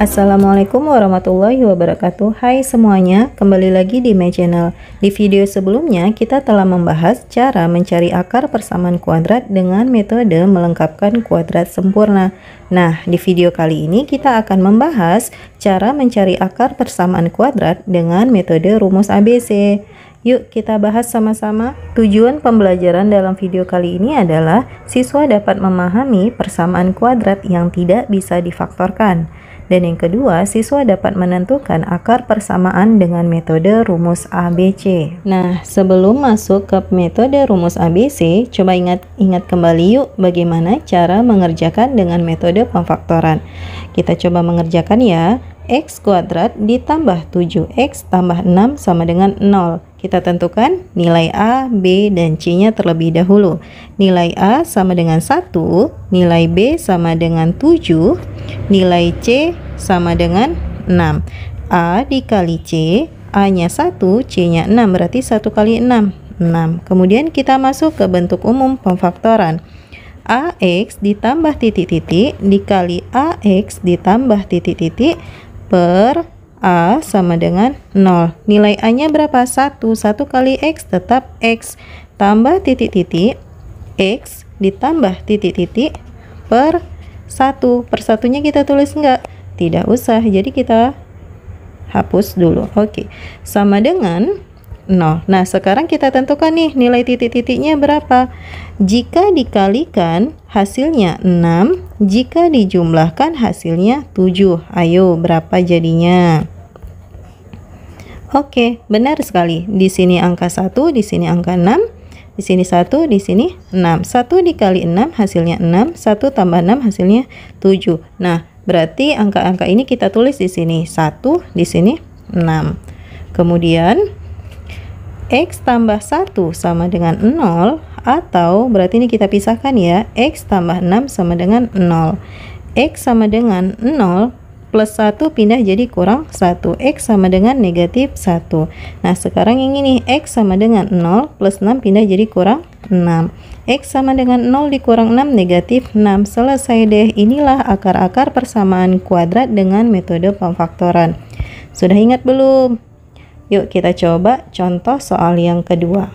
Assalamualaikum warahmatullahi wabarakatuh. Hai semuanya, kembali lagi di my channel. Di video sebelumnya kita telah membahas cara mencari akar persamaan kuadrat dengan metode melengkapkan kuadrat sempurna. Nah, di video kali ini kita akan membahas cara mencari akar persamaan kuadrat dengan metode rumus ABC. Yuk kita bahas sama-sama. Tujuan pembelajaran dalam video kali ini adalah siswa dapat memahami persamaan kuadrat yang tidak bisa difaktorkan. Dan yang kedua, siswa dapat menentukan akar persamaan dengan metode rumus ABC. Nah, sebelum masuk ke metode rumus ABC, coba ingat kembali yuk bagaimana cara mengerjakan dengan metode pemfaktoran. Kita coba mengerjakan ya. X kuadrat ditambah 7x tambah 6 sama dengan 0. Kita tentukan nilai A, B, dan C-nya terlebih dahulu. Nilai A sama dengan 1, nilai B sama dengan 7, nilai C sama dengan 6. A dikali C, A-nya 1, C-nya 6, berarti 1 kali 6, 6. Kemudian kita masuk ke bentuk umum pemfaktoran. AX ditambah titik-titik dikali AX ditambah titik-titik per A sama dengan 0. Nilai A-nya berapa? 1. 1 kali X tetap X. Tambah titik-titik. X ditambah titik-titik per 1. Per satunya kita tulis enggak? Tidak usah. Jadi kita hapus dulu. Oke. Sama dengan 0. Nah, sekarang kita tentukan nih nilai titik-titiknya berapa. Jika dikalikan hasilnya 6, jika dijumlahkan hasilnya 7. Ayo, berapa jadinya? Oke, benar sekali. Di sini angka 1, di sini angka 6, di sini 1, di sini 6. 1 dikali 6 hasilnya 6, 1 tambah 6 hasilnya 7. Nah, berarti angka-angka ini kita tulis di sini 1, di sini 6. Kemudian X tambah 1 sama dengan 0, atau berarti ini kita pisahkan ya, X tambah 6 sama dengan 0. X sama dengan 0 plus 1 pindah jadi kurang 1. X sama dengan negatif 1. Nah, sekarang yang ini X sama dengan 0 plus 6 pindah jadi kurang 6. X sama dengan 0 dikurang 6 negatif 6. Selesai deh. Inilah akar-akar persamaan kuadrat dengan metode pemfaktoran. Sudah ingat belum? Yuk kita coba contoh soal yang kedua.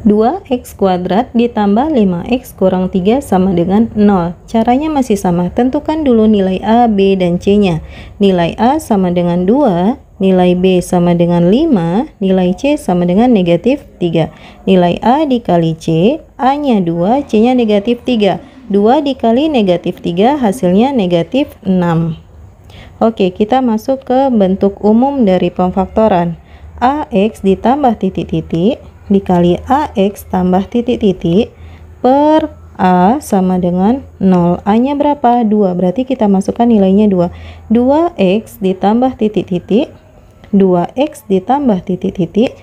2x kuadrat ditambah 5x kurang 3 sama dengan 0. Caranya masih sama. Tentukan dulu nilai A, B, dan C-nya. Nilai A sama dengan 2, nilai B sama dengan 5, nilai C sama dengan negatif 3. Nilai A dikali C, A-nya 2, C-nya negatif 3. 2 dikali negatif 3 hasilnya negatif 6. Oke, kita masuk ke bentuk umum dari pemfaktoran. AX ditambah titik-titik dikali AX tambah titik-titik per A sama dengan 0. A-nya berapa? 2. Berarti kita masukkan nilainya 2. 2X ditambah titik-titik, 2X ditambah titik-titik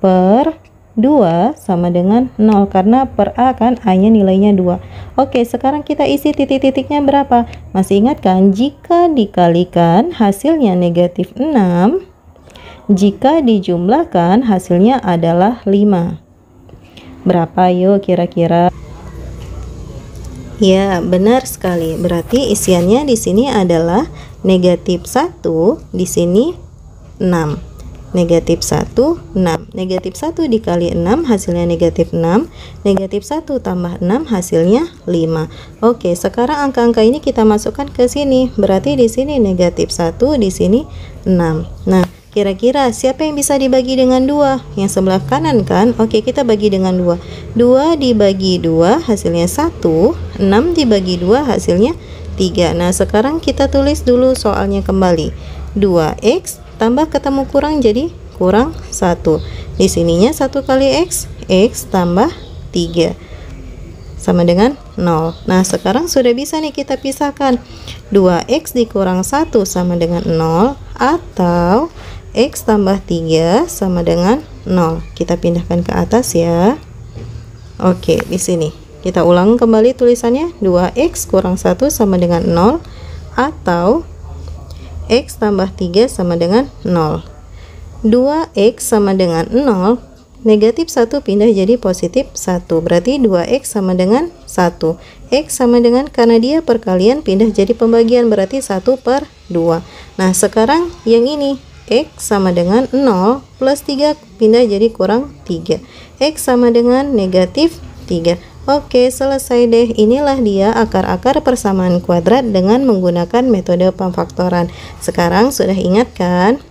per 2 sama dengan 0, karena per A kan A-nya nilainya 2. Oke, sekarang kita isi titik-titiknya berapa? Masih ingat kan? Jika dikalikan hasilnya negatif 6, jika dijumlahkan hasilnya adalah 5. Berapa yuk kira-kira? Ya, benar sekali. Berarti isiannya di sini adalah negatif 1, di sini 6. Negatif 1, 6. Negatif 1 dikali 6 hasilnya negatif 6. Negatif 1 tambah 6 hasilnya 5. Oke, sekarang angka-angka ini kita masukkan ke sini. Berarti di sini negatif 1, di sini 6. Nah, kira-kira siapa yang bisa dibagi dengan 2? Yang sebelah kanan kan? Oke, kita bagi dengan 2. 2 dibagi 2 hasilnya 1. 6 dibagi 2 hasilnya 3. Nah, sekarang kita tulis dulu soalnya kembali. 2x tambah ketemu kurang jadi kurang 1. Di sininya 1 kali X, X tambah 3 sama dengan 0. Nah, sekarang sudah bisa nih kita pisahkan. 2x dikurang 1 sama dengan 0, atau X tambah 3 sama dengan 0. Kita pindahkan ke atas ya. Oke, di sini kita ulang kembali tulisannya. 2x kurang 1 sama dengan 0, atau X tambah 3 sama dengan 0. 2x sama dengan 0 negatif 1 pindah jadi positif 1. Berarti 2x sama dengan 1. X sama dengan, karena dia perkalian pindah jadi pembagian, berarti 1/2. Nah, sekarang yang ini, X sama dengan 0 plus 3 pindah jadi kurang 3. X sama dengan negatif 3. Oke, selesai deh. Inilah dia akar-akar persamaan kuadrat dengan menggunakan metode pemfaktoran. Sekarang sudah ingat kan?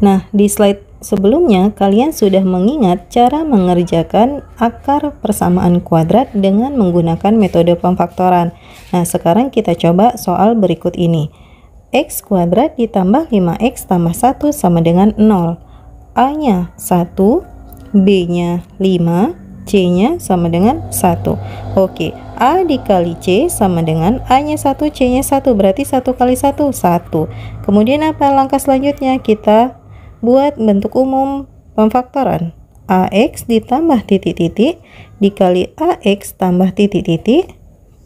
Nah, di slide sebelumnya kalian sudah mengingat cara mengerjakan akar persamaan kuadrat dengan menggunakan metode pemfaktoran. Nah, sekarang kita coba soal berikut ini. X kuadrat ditambah 5x tambah 1 sama dengan 0. A-nya 1, B-nya 5, C-nya sama dengan 1. Oke, A dikali C sama dengan A-nya 1, C-nya 1. Berarti 1 kali 1, 1. Kemudian apa langkah selanjutnya? Kita buat bentuk umum pemfaktoran. AX ditambah titik-titik dikali AX tambah titik-titik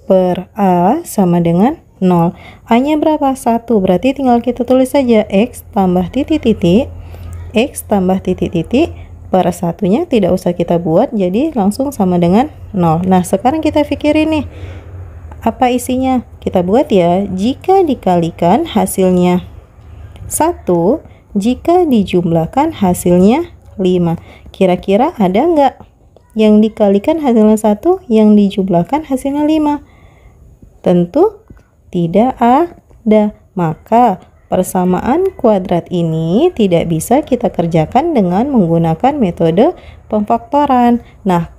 per A sama dengan 0. A-nya berapa? 1. Berarti tinggal kita tulis saja X tambah titik-titik X tambah titik-titik per satunya tidak usah kita buat, jadi langsung sama dengan 0. Nah, sekarang kita pikirin nih, apa isinya? Kita buat ya. Jika dikalikan hasilnya 1, jika dijumlahkan hasilnya 5. Kira-kira ada nggak yang dikalikan hasilnya 1, yang dijumlahkan hasilnya 5? Tentu tidak ada. Maka persamaan kuadrat ini tidak bisa kita kerjakan dengan menggunakan metode pemfaktoran. Nah,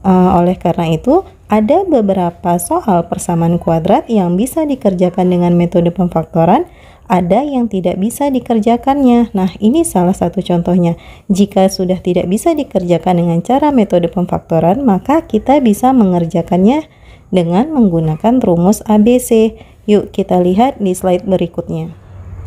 oleh karena itu ada beberapa soal persamaan kuadrat yang bisa dikerjakan dengan metode pemfaktoran, ada yang tidak bisa dikerjakannya. Nah, ini salah satu contohnya. Jika sudah tidak bisa dikerjakan dengan cara metode pemfaktoran, maka kita bisa mengerjakannya dengan menggunakan rumus ABC. Yuk kita lihat di slide berikutnya.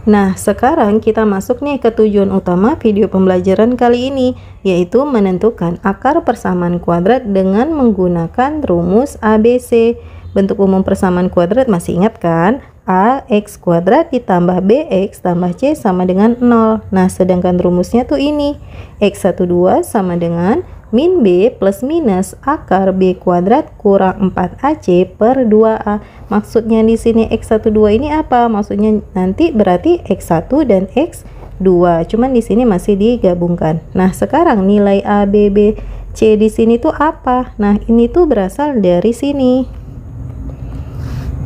Nah, sekarang kita masuk nih ke tujuan utama video pembelajaran kali ini, yaitu menentukan akar persamaan kuadrat dengan menggunakan rumus ABC. Bentuk umum persamaan kuadrat masih ingat kan? AX kuadrat ditambah BX tambah C sama dengan 0. Nah, sedangkan rumusnya tuh ini. X12 sama dengan min B plus minus akar B kuadrat kurang 4AC per 2A. Maksudnya di sini X12 ini apa? Maksudnya nanti berarti X1 dan X2. Cuman di sini masih digabungkan. Nah, sekarang nilai A, B, B, C di sini tuh apa? Nah, ini tuh berasal dari sini.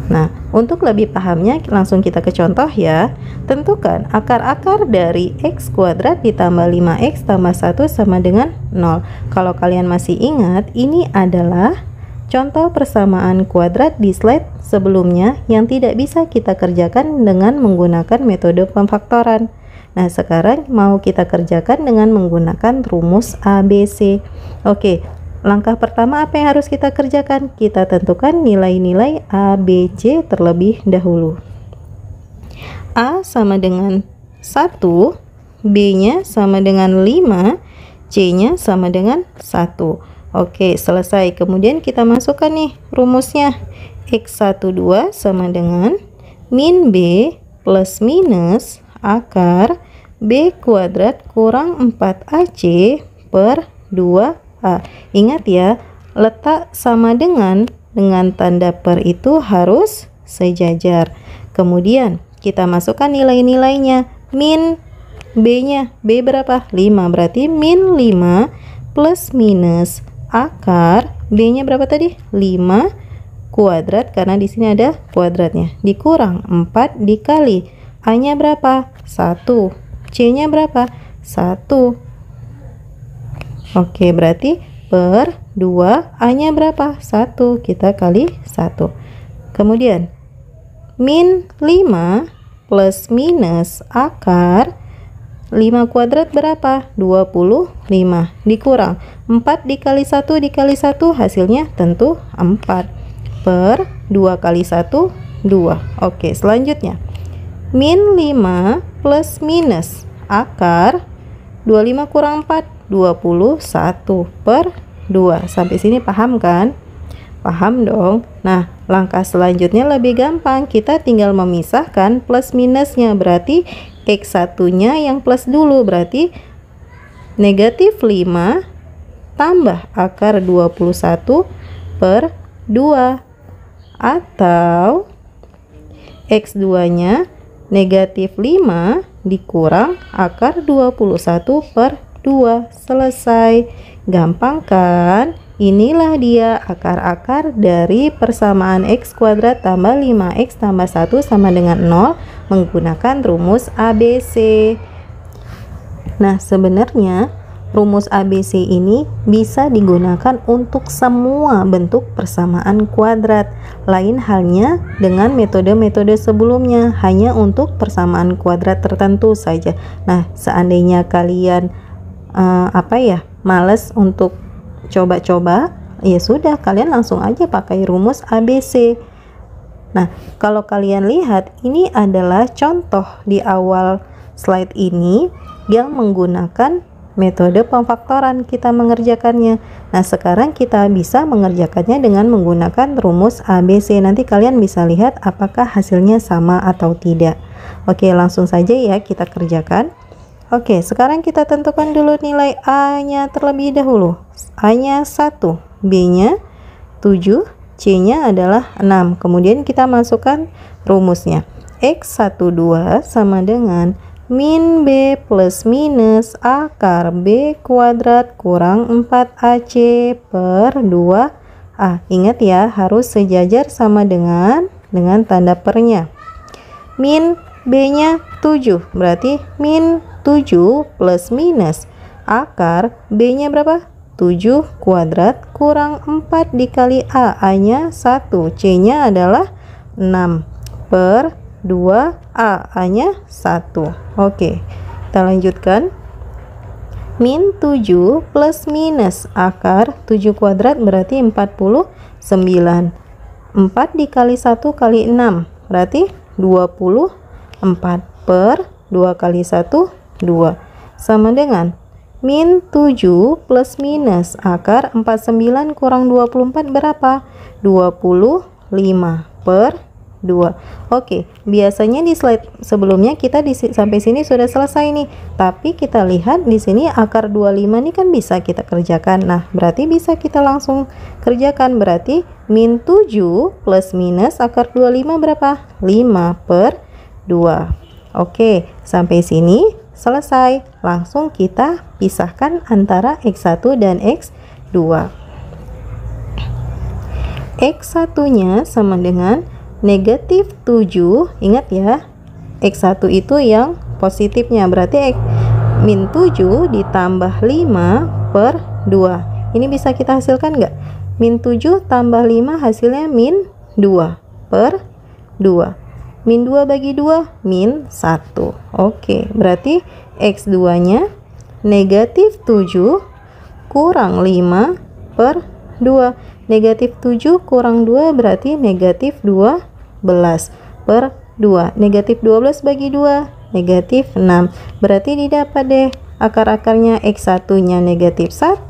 Nah, untuk lebih pahamnya langsung kita ke contoh ya. Tentukan akar-akar dari X kuadrat ditambah 5X tambah 1 sama dengan 0. Kalau kalian masih ingat, ini adalah contoh persamaan kuadrat di slide sebelumnya yang tidak bisa kita kerjakan dengan menggunakan metode pemfaktoran. Nah, sekarang mau kita kerjakan dengan menggunakan rumus ABC. Oke. Langkah pertama apa yang harus kita kerjakan? Kita tentukan nilai-nilai A, B, C terlebih dahulu. A sama dengan 1, B-nya sama dengan 5, C-nya sama dengan 1. Oke, selesai. Kemudian kita masukkan nih rumusnya. X12 sama dengan min B plus minus akar B kuadrat kurang 4AC per 2A. Ingat ya, letak sama dengan tanda per itu harus sejajar. Kemudian kita masukkan nilai-nilainya. Min B-nya, B berapa? 5, berarti min 5 plus minus akar B-nya berapa tadi? 5 kuadrat, karena di sini ada kuadratnya, dikurang 4 dikali A-nya berapa? 1. C-nya berapa? 1. Oke, berarti per 2, A-nya berapa? 1. Kita kali 1. Kemudian, min 5 plus minus akar 5 kuadrat berapa? 25. Dikurang 4 dikali 1 dikali 1, hasilnya tentu 4. Per 2 kali 1, 2. Oke, selanjutnya. Min 5 plus minus akar 25 kurang 4, 21 per 2. Sampai sini paham kan? Paham dong. Nah, langkah selanjutnya lebih gampang. Kita tinggal memisahkan plus minusnya. Berarti X1-nya yang plus dulu. Berarti negatif 5 tambah akar 21 per 2, atau X2 nya negatif 5 dikurang akar 21 per 2. Selesai. Gampang kan? Inilah dia akar-akar dari persamaan X kuadrat tambah 5X tambah 1 sama dengan 0 menggunakan rumus ABC. Nah, sebenarnya rumus ABC ini bisa digunakan untuk semua bentuk persamaan kuadrat. Lain halnya dengan metode-metode sebelumnya, hanya untuk persamaan kuadrat tertentu saja. Nah, seandainya kalian males untuk coba-coba, ya sudah, kalian langsung aja pakai rumus ABC. Nah, kalau kalian lihat, ini adalah contoh di awal slide ini yang menggunakan metode pemfaktoran kita mengerjakannya. Nah, sekarang kita bisa mengerjakannya dengan menggunakan rumus ABC. Nanti kalian bisa lihat apakah hasilnya sama atau tidak. Oke, langsung saja ya kita kerjakan. Oke, sekarang kita tentukan dulu nilai A-nya terlebih dahulu. A-nya 1, B-nya 7, C-nya adalah 6. Kemudian kita masukkan rumusnya. X12 sama dengan min B plus minus akar B kuadrat kurang 4AC per 2A. Ingat ya, harus sejajar sama dengan tanda pernya. Min B-nya 7, berarti min 7 plus minus akar B-nya berapa? 7 kuadrat kurang 4 dikali A. A-nya 1, C-nya adalah 6 per 2A, A-nya 1. Oke, kita lanjutkan. Min 7 plus minus akar 7 kuadrat berarti 49. 4 dikali 1 kali 6 berarti 24 per 2 kali 1, 2. Sama dengan min 7 plus minus akar 49 kurang 24 berapa? 25 per 2. Oke, biasanya di slide sebelumnya kita sampai sini sudah selesai nih. Tapi kita lihat di sini akar 25 ini kan bisa kita kerjakan. Nah, berarti bisa kita langsung kerjakan. Berarti min 7 plus minus akar 25 berapa? 5 per 2. Oke, sampai sini selesai. Langsung kita pisahkan antara X1 dan X2. X1 nya sama dengan negatif 7, ingat ya, X1 itu yang positifnya, berarti min 7 ditambah 5 per 2. Ini bisa kita hasilkan nggak? Min 7 tambah 5 hasilnya min 2 per 2. Min 2 bagi 2, min 1. Oke, berarti X2 nya negatif 7 kurang 5 per 2. Negatif 7 kurang 2 berarti negatif 12 per 2. Negatif 12 bagi 2, negatif 6. Berarti didapat deh akar-akarnya X1 nya negatif 1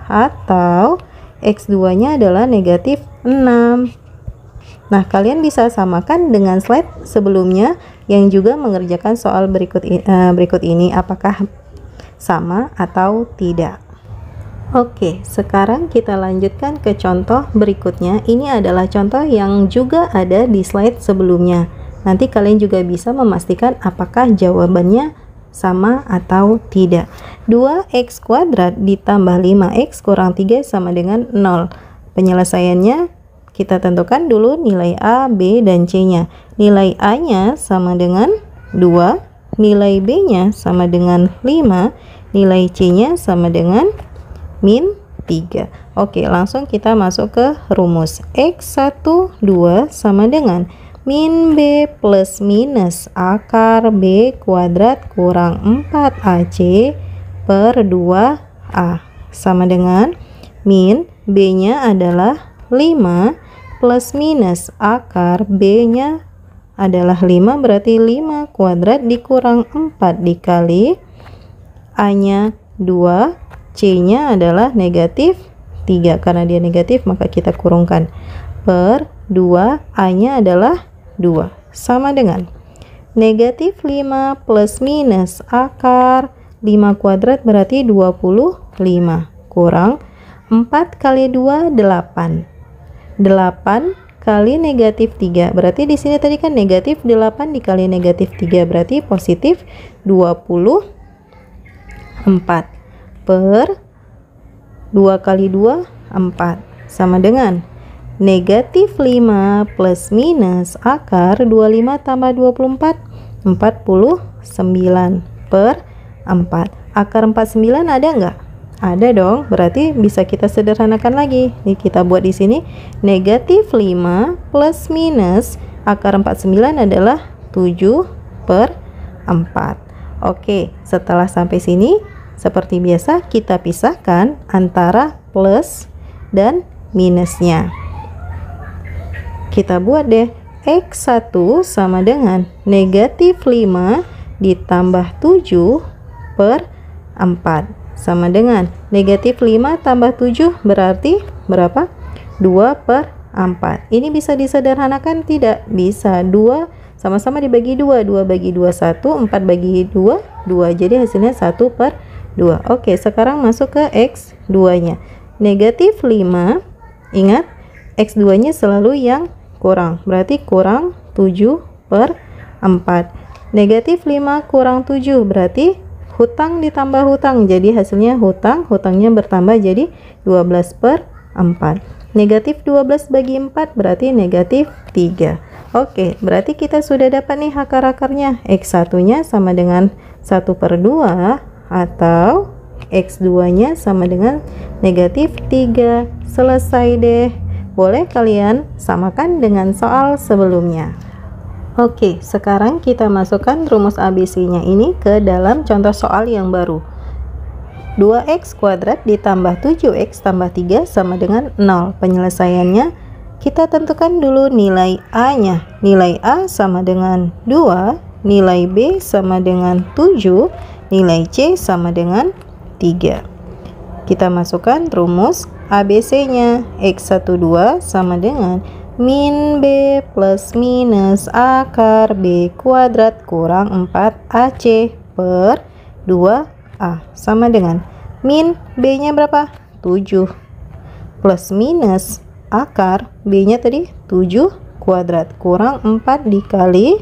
atau X2 nya adalah negatif 6. Nah, kalian bisa samakan dengan slide sebelumnya yang juga mengerjakan soal berikut ini, apakah sama atau tidak. Oke, sekarang kita lanjutkan ke contoh berikutnya. Ini adalah contoh yang juga ada di slide sebelumnya. Nanti kalian juga bisa memastikan apakah jawabannya sama atau tidak. 2x kuadrat ditambah 5x kurang 3 sama dengan 0. Penyelesaiannya kita tentukan dulu nilai A, B, dan C-nya. Nilai A-nya sama dengan 2, nilai B-nya sama dengan 5, nilai C-nya sama dengan min 3. Oke, langsung kita masuk ke rumus. X12 sama dengan min B plus minus akar B kuadrat kurang 4AC per 2A sama dengan min B-nya adalah 5 plus minus akar B-nya adalah 5, berarti 5 kuadrat dikurang 4 dikali A-nya 2, C-nya adalah negatif 3. Karena dia negatif maka kita kurungkan per 2, A-nya adalah 2. Sama dengan negatif 5 plus minus akar 5 kuadrat berarti 25, kurang 4 kali 2 8. 8 kali negatif 3, berarti di sini tadi kan negatif 8 dikali negatif 3 berarti positif 24 per 2 kali 2 4 sama dengan negatif 5 plus minus akar 25 tambah 24 49 per 4. Akar 49 ada nggak? Ada dong, berarti bisa kita sederhanakan lagi. Nih kita buat di sini negatif 5 plus minus akar 49 adalah 7 per 4. Oke, setelah sampai sini seperti biasa kita pisahkan antara plus dan minusnya. Kita buat deh X1 sama dengan negatif 5 ditambah 7 per 4 sama dengan negatif 5 tambah 7 berarti berapa? 2 per 4. Ini bisa disederhanakan? Tidak bisa. 2 sama-sama dibagi 2, 2 bagi 2 1, 4 bagi 2 2, jadi hasilnya 1 per 2. Oke, sekarang masuk ke X2 nya negatif 5, ingat X2 nya selalu yang kurang, berarti kurang 7 per 4. Negatif 5 kurang 7 berarti hutang ditambah hutang, jadi hasilnya hutangnya bertambah jadi 12 per 4. Negatif 12 bagi 4 berarti negatif 3. Oke, berarti kita sudah dapat nih akar-akarnya. X1 nya sama dengan 1 per 2 atau X2 nya sama dengan negatif 3. Selesai deh. Boleh kalian samakan dengan soal sebelumnya. Oke, sekarang kita masukkan rumus ABC-nya ini ke dalam contoh soal yang baru. 2x kuadrat ditambah 7x tambah 3 sama dengan 0. Penyelesaiannya kita tentukan dulu nilai A-nya. Nilai A sama dengan 2, nilai B sama dengan 7, nilai C sama dengan 3. Kita masukkan rumus ABC-nya. X12 sama dengan min B plus minus akar B kuadrat kurang 4AC per 2A sama dengan min B nya berapa? 7 plus minus akar B nya tadi 7 kuadrat kurang 4 dikali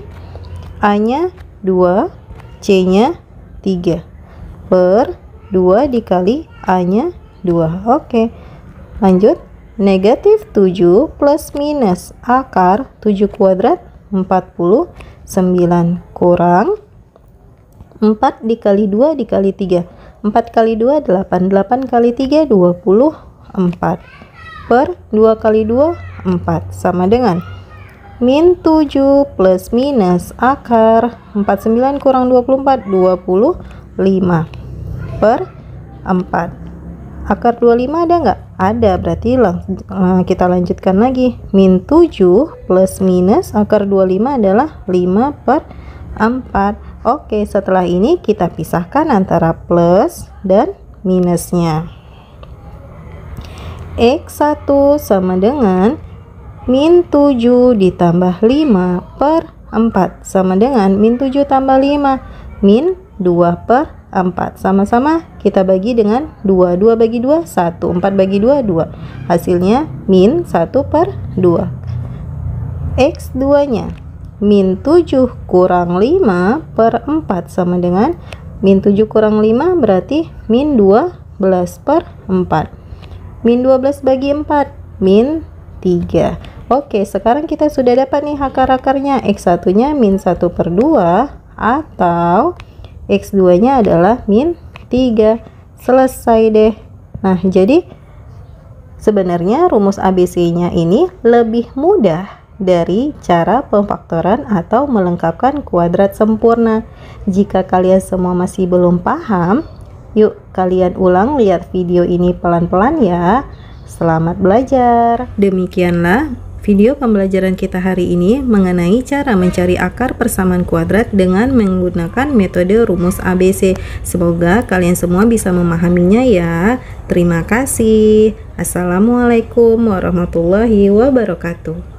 A nya 2, C nya 3 per 2 dikali A nya 2. Oke, lanjut. Negatif 7 plus minus akar 7 kuadrat 49 kurang 4 dikali 2 dikali 3. 4 kali 2 8, 8 kali 3 24 per 2 kali 2 4 sama dengan min 7 plus minus akar 49 kurang 24 25 per 4. Akar 25 ada nggak? Ada, berarti kita lanjutkan lagi. Min 7 plus minus akar 25 adalah 5 per 4. Oke, setelah ini kita pisahkan antara plus dan minusnya. X1 sama dengan min 7 ditambah 5 per 4 sama dengan min 7 tambah 5 min 2 per 4. Sama-sama kita bagi dengan 2. 2 bagi 2 1, 4 bagi 2 2. Hasilnya min 1 per 2. X2 nya min 7 kurang 5 per 4 sama dengan min 7 kurang 5 berarti min 12 per 4. Min 12 bagi 4 min 3. Oke, sekarang kita sudah dapat nih akar-akarnya. X1 nya min 1 per 2 atau X2 nya adalah min 3. Selesai deh. Nah, jadi sebenarnya rumus ABC nya ini lebih mudah dari cara pemfaktoran atau melengkapkan kuadrat sempurna. Jika kalian semua masih belum paham, yuk kalian ulang lihat video ini pelan-pelan ya. Selamat belajar. Demikianlah video pembelajaran kita hari ini mengenai cara mencari akar persamaan kuadrat dengan menggunakan metode rumus ABC. Semoga kalian semua bisa memahaminya ya. Terima kasih. Assalamualaikum warahmatullahi wabarakatuh.